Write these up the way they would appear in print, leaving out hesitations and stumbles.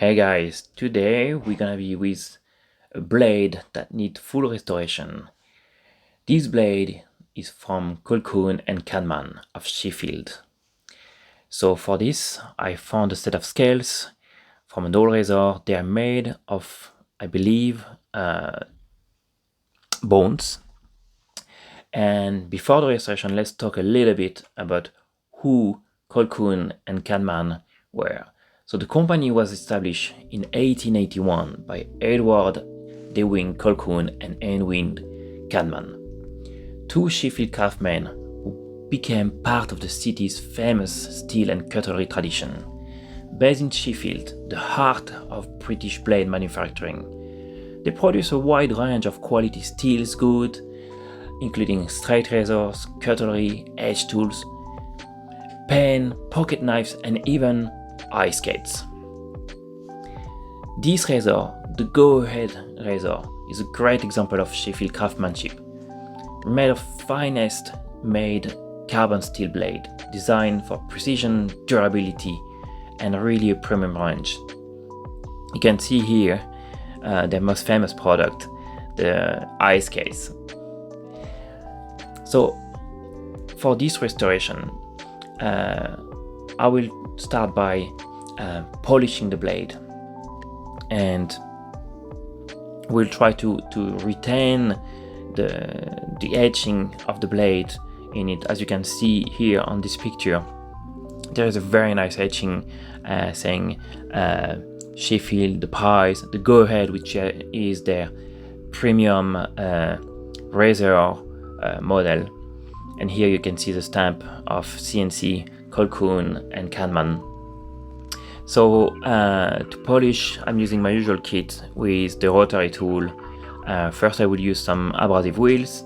Hey guys, today we're gonna be with a blade that needs full restoration. This blade is from Colquhoun and Cadman of Sheffield. So for this, I found a set of scales from an old razor. They are made of, I believe, bones. And before the restoration, let's talk a little bit about who Colquhoun and Cadman were. So the company was established in 1881 by Edward Dewing Colquhoun and Edwin Cadman, two Sheffield craftsmen who became part of the city's famous steel and cutlery tradition. Based in Sheffield, the heart of British blade manufacturing, they produce a wide range of quality steel goods, including straight razors, cutlery, edge tools, pen, pocket knives, and even ice skates. This razor, the Go Ahead razor, is a great example of Sheffield craftsmanship. Made of finest made carbon steel blade, designed for precision, durability, and really a premium range. You can see here their most famous product, the ice case. So for this restoration, I will start by polishing the blade, and we'll try to retain the edging of the blade in it. As you can see here on this picture, there is a very nice etching saying Sheffield, the price, the Go Ahead, which is their premium razor model. And here you can see the stamp of CNC, Colquhoun and Cadman. So to polish, I'm using my usual kit with the rotary tool. First I will use some abrasive wheels,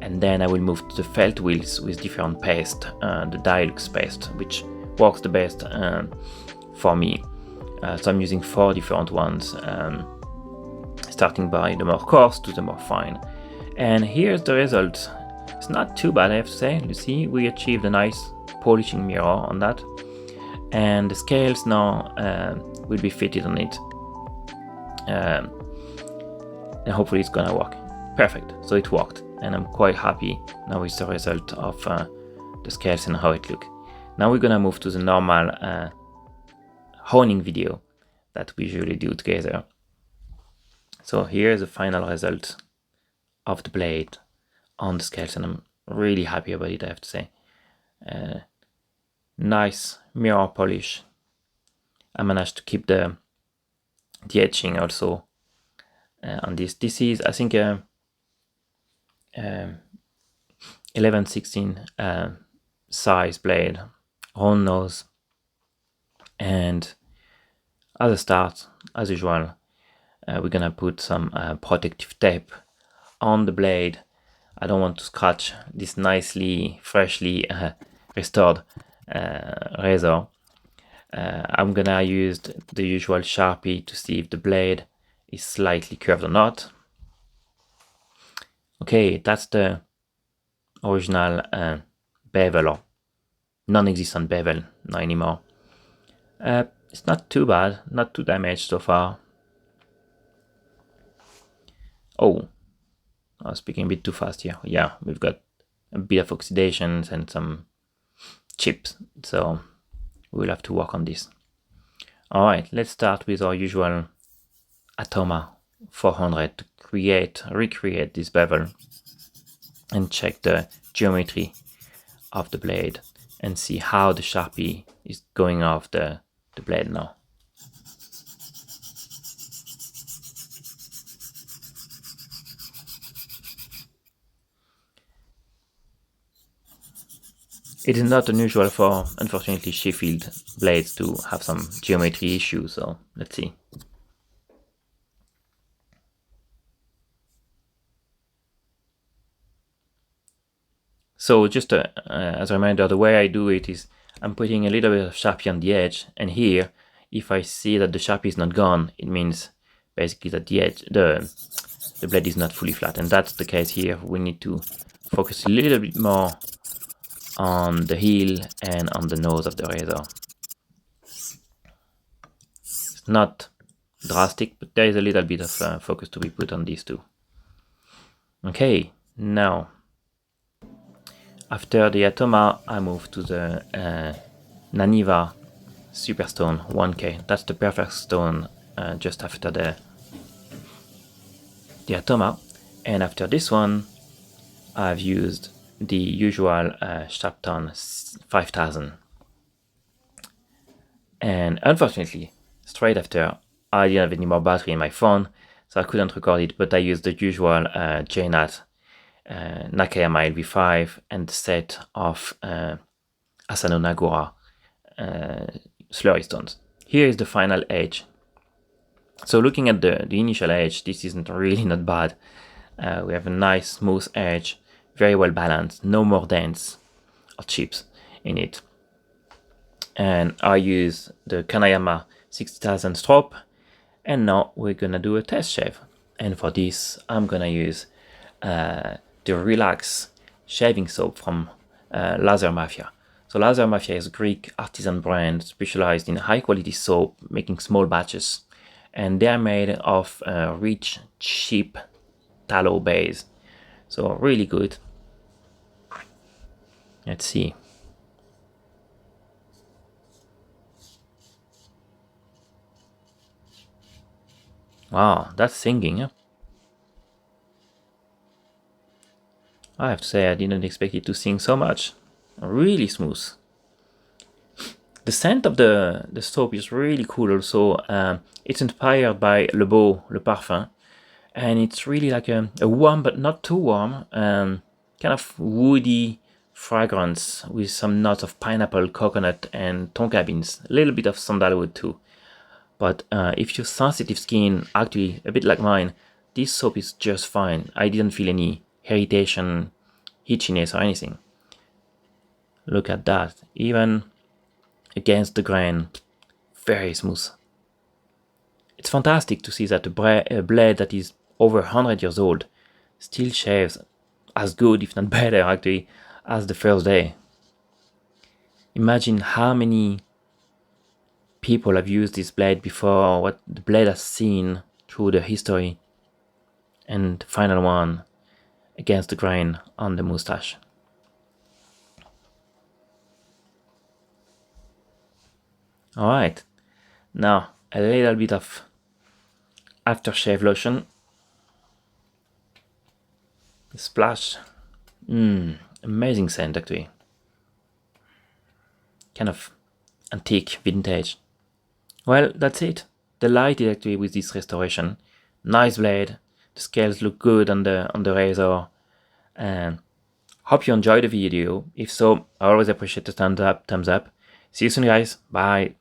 and then I will move to the felt wheels with different paste, the Dialux paste, which works the best for me. So I'm using 4 different ones, starting by the more coarse to the more fine. And here's the result. It's not too bad, I have to say. You see, we achieved a nice polishing mirror on that. And the scales now will be fitted on it. And hopefully it's gonna work. Perfect, so it worked. And I'm quite happy now with the result of the scales and how it looks. Now we're gonna move to the normal honing video that we usually do together. So here's the final result of the blade on the scales, and I'm really happy about it, I have to say. Nice mirror polish. I managed to keep the etching also on this. This is, I think, 11/16 size blade, round nose, and as a start, as usual, we're gonna put some protective tape on the blade. I don't want to scratch this nicely, freshly restored razor. I'm gonna use the usual Sharpie to see if the blade is slightly curved or not. Okay, that's the original bevel, or non-existent bevel, not anymore. It's not too bad, not too damaged so far. Oh, I was speaking a bit too fast here. Yeah, we've got a bit of oxidations and some chips, so we'll have to work on this. Alright, let's start with our usual Atoma 400 to recreate this bevel and check the geometry of the blade and see how the Sharpie is going off the blade now. It is not unusual for, unfortunately, Sheffield blades to have some geometry issues, so let's see. So just as a reminder, the way I do it is I'm putting a little bit of Sharpie on the edge, and here, if I see that the Sharpie is not gone, it means basically that the edge, the blade is not fully flat, and that's the case here. We need to focus a little bit more on the heel and on the nose of the razor. It's Not drastic, but there is a little bit of focus to be put on these two. Okay, now after the Atoma, I move to the Naniva Superstone 1K. That's the perfect stone just after the Atoma. And after this one, I've used the usual Sharpton 5000. And unfortunately, straight after, I didn't have any more battery in my phone, so I couldn't record it, but I used the usual JNAT Nakayama LV5 and the set of Asano Nagura slurry stones. Here is the final edge. So looking at the initial edge, this isn't really not bad. We have a nice smooth edge, very well balanced, no more dents or chips in it. And I use the Kanayama 60,000 strop, and now we're gonna do a test shave. And for this, I'm gonna use the Relax shaving soap from Laser Mafia. So Laser Mafia is a Greek artisan brand specialized in high quality soap, making small batches. And they are made of rich, cheap tallow base. So really good. Let's see. Wow, that's singing. Yeah? I have to say I didn't expect it to sing so much. Really smooth. The scent of the soap is really cool also. It's inspired by Le Beau, Le Parfum. And it's really like a warm but not too warm, kind of woody fragrance with some notes of pineapple, coconut, and tonka beans. A little bit of sandalwood too. But if you're sensitive skin, actually a bit like mine, this soap is just fine. I didn't feel any irritation, itchiness, or anything. Look at that. Even against the grain, very smooth. It's fantastic to see that a blade that is over 100 years old still shaves as good, if not better actually, as the first day. Imagine how many people have used this blade before, what the blade has seen through the history, and the final one against the grain on the mustache. Alright, now a little bit of aftershave lotion. Splash. Amazing scent actually. Kind of antique, vintage. Well, that's it. Delighted actually with this restoration. Nice blade. The scales look good on the razor. And hope you enjoyed the video. If so, I always appreciate the thumbs up. See you soon guys. Bye.